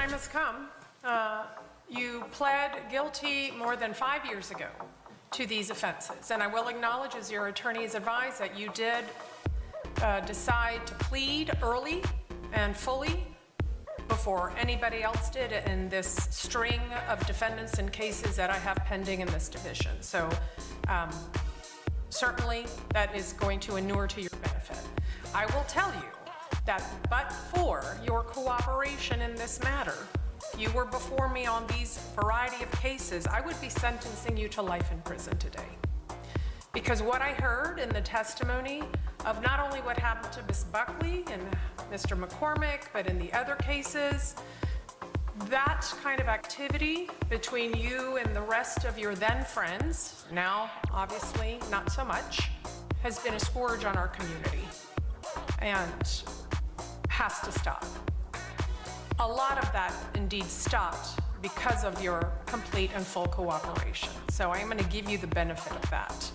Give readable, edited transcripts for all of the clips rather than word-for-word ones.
time has come. You pled guilty more than 5 years ago to these offenses, and I will acknowledge, as your attorney has advised, that you did decide to plead early and fully before anybody else did in this string of defendants and cases that I have pending in this division. So certainly that is going to inure to your benefit. I will tell you that but for your cooperation in this matter, if you were before me on these variety of cases, I would be sentencing you to life in prison today. Because what I heard in the testimony of not only what happened to Ms. Buckley and Mr. McCormick, but in the other cases, that kind of activity between you and the rest of your then friends, now obviously not so much, has been a scourge on our community and has to stop. A lot of that indeed stopped because of your complete and full cooperation. So I am going to give you the benefit of that,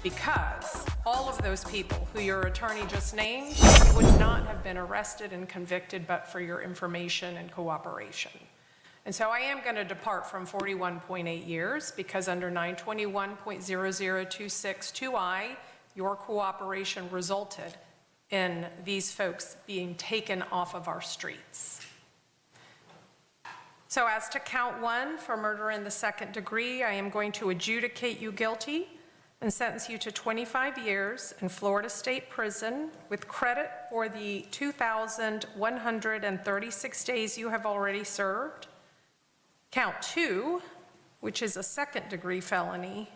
because all of those people who your attorney just named would not have been arrested and convicted but for your information and cooperation. And so I am going to depart from 41.8 years, because under 921.00262I, your cooperation resulted in these folks being taken off of our streets. So as to count 1 for murder in the second degree, I am going to adjudicate you guilty and sentence you to 25 years in Florida State Prison with credit for the 2,136 days you have already served. Count 2, which is a second degree felony.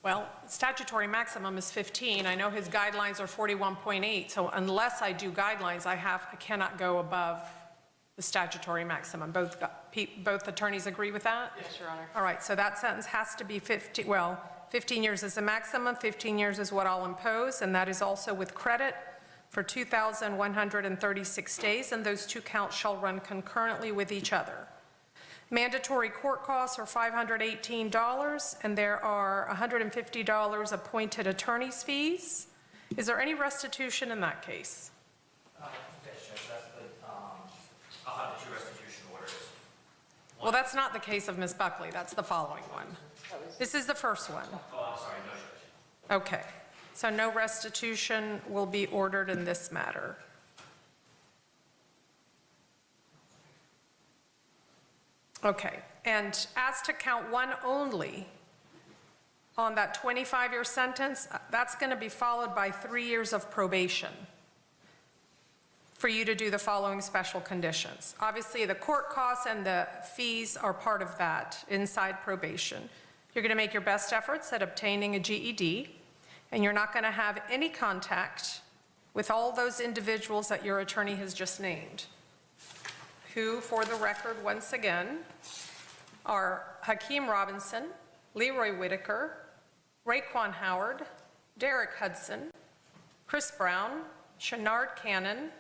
Well, statutory maximum is 15. I know his guidelines are 41.8, so unless I do guidelines, I cannot go above the statutory maximum. Both attorneys agree with that? Yes, Your Honor. All right, so that sentence has to be 15 years is the maximum, 15 years is what I'll impose, and that is also with credit for 2,136 days, and those two counts shall run concurrently with each other. Mandatory court costs are $518, and there are $150 appointed attorney's fees. Is there any restitution in that case? Yes, Judge, that's the, I'll have the 2 restitution orders. Well, that's not the case of Ms. Buckley. That's the following one. This is the first one. Oh, I'm sorry, no, Judge. Okay, so no restitution will be ordered in this matter. Okay, and as to count 1 only, on that 25-year sentence, that's going to be followed by 3 years of probation for you to do the following special conditions. Obviously, the court costs and the fees are part of that inside probation. You're going to make your best efforts at obtaining a GED, and you're not going to have any contact with all those individuals that your attorney has just named, who, for the record, once again, are Hakeem Robinson, Leroy Whitaker, Raekwon Howard, Derek Hudson, Chris Brown, Shenard Cannon,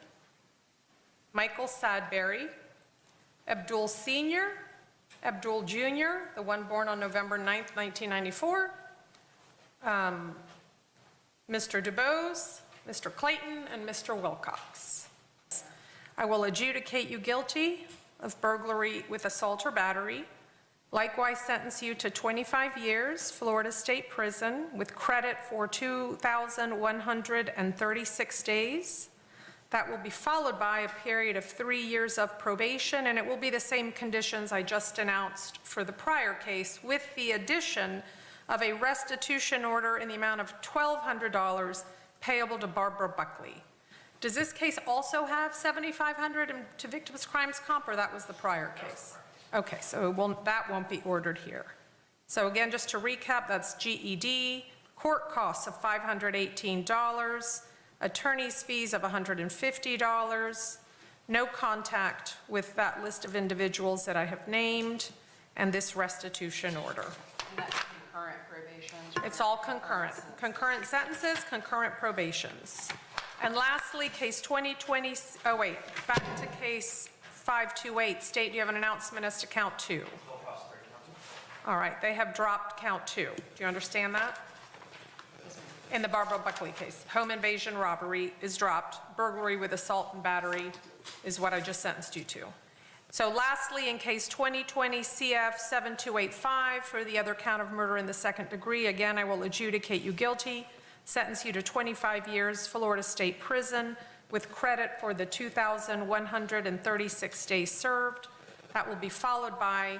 Michael Sadberry, Abdul Sr., Abdul Jr., the one born on November 9th, 1994, Mr. DuBose, Mr. Clayton, and Mr. Wilcox. I will adjudicate you guilty of burglary with assault or battery. Likewise, sentence you to 25 years, Florida State Prison, with credit for 2,136 days. That will be followed by a period of 3 years of probation, and it will be the same conditions I just announced for the prior case, with the addition of a restitution order in the amount of $1,200 payable to Barbara Buckley. Does this case also have $7,500 to victims' crimes comp, or that was the prior case? Okay, so that won't be ordered here. So again, just to recap, that's GED, court costs of $518, attorney's fees of $150, no contact with that list of individuals that I have named, and this restitution order. And that's concurrent probations? It's all concurrent. Concurrent sentences, concurrent probations. And lastly, case 2020, back to case 528. State, do you have an announcement as to count 2? All right, they have dropped count 2. Do you understand that? in the Barbara Buckley case. Home invasion robbery is dropped. Burglary with assault and battery is what I just sentenced you to. So lastly, in case 2020 CF 7285 for the other count of murder in the second degree, again, I will adjudicate you guilty, sentence you to 25 years Florida State Prison with credit for the 2,136 days served. That will be followed by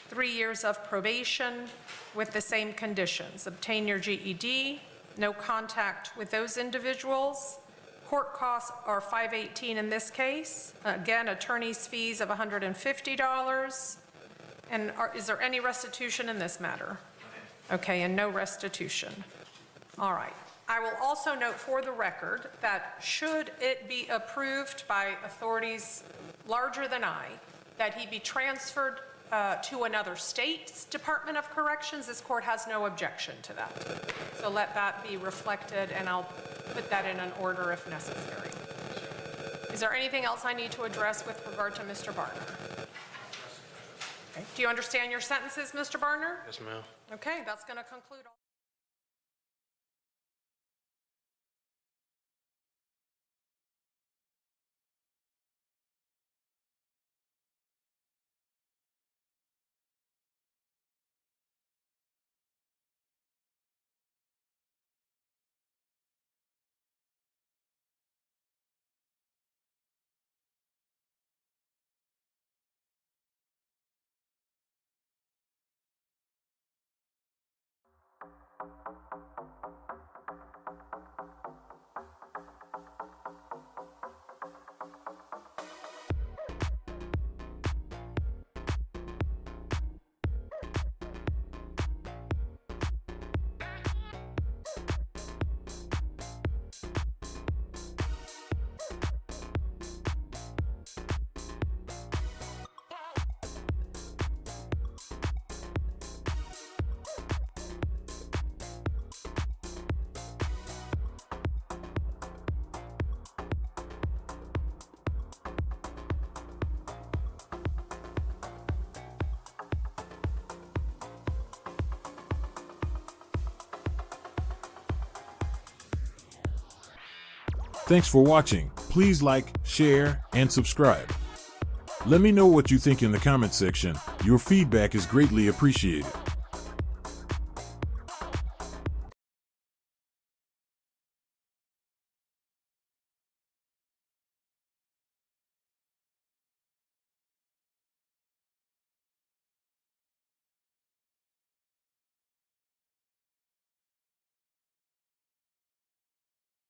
3 years of probation with the same conditions. Obtain your GED, no contact with those individuals. Court costs are $518 in this case. Again, attorney's fees of $150. And is there any restitution in this matter? Okay, and no restitution. All right. I will also note for the record that should it be approved by authorities larger than I, that he be transferred to another state's Department of Corrections, this court has no objection to that. So let that be reflected, and I'll put that in an order if necessary. Is there anything else I need to address with regard to Mr. Barner? Okay. Do you understand your sentences, Mr. Barner? Yes, ma'am. Okay, that's going to conclude all. Thanks for watching. Please like, share, and subscribe. Let me know what you think in the comment section. Your feedback is greatly appreciated.